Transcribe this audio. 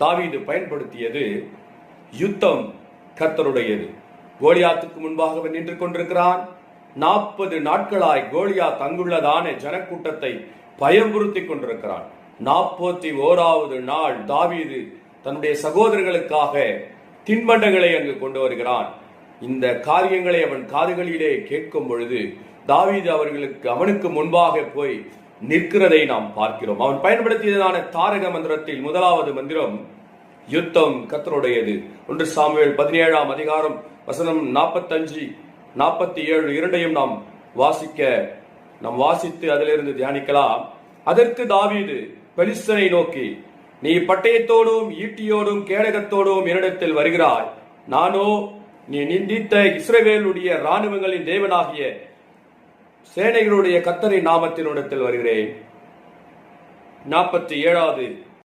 தாவீது பயன்படுத்தியது யுத்தம் கர்த்தருடையது. கோலியாத்துக்கு முன்பாக அவன் நின்று கொண்டிருக்கிறான். 40 நாட்களாய் கோலியாத் அங்குள்ளதான ஜனக்கூட்டத்தை பயமுறுத்தி கொண்டிருக்கிறான். 41வது நாள் தாவீது தன்னுடைய சகோதரர்களுக்காக தின்பண்டங்களை அங்கு கொண்டு வருகிறான். இந்த காரியங்களை அவன் காதுகளிலே கேட்கும் பொழுது தாவீது அவனுக்கு முன்பாக போய் நிற்கிறதை நாம் பார்க்கிறோம். அவன் பயன்படுத்தியதான தாரக மந்திரத்தில் 1வது மந்திரம் யுத்தம் கர்த்தருடையது. 1 சாமுவேல் 17ஆம் அதிகாரம் வசனம் 45, 47 இரண்டையும் நாம் வாசித்து அதிலிருந்து தியானிக்கலாம். அதற்கு தாவீது பெலிஸ்தனை நோக்கி, நீ பட்டயத்தோடும் ஈட்டியோடும் கேடகத்தோடும் என்னிடத்தில் வருகிறாய், நானோ நீ நிந்தித்த இஸ்ரவேலுடைய இராணுவங்களின் தேவனாகிய சேனைகளுடைய கர்த்தரின் நாமத்தினிடத்தில் வருகிறேன். 47வது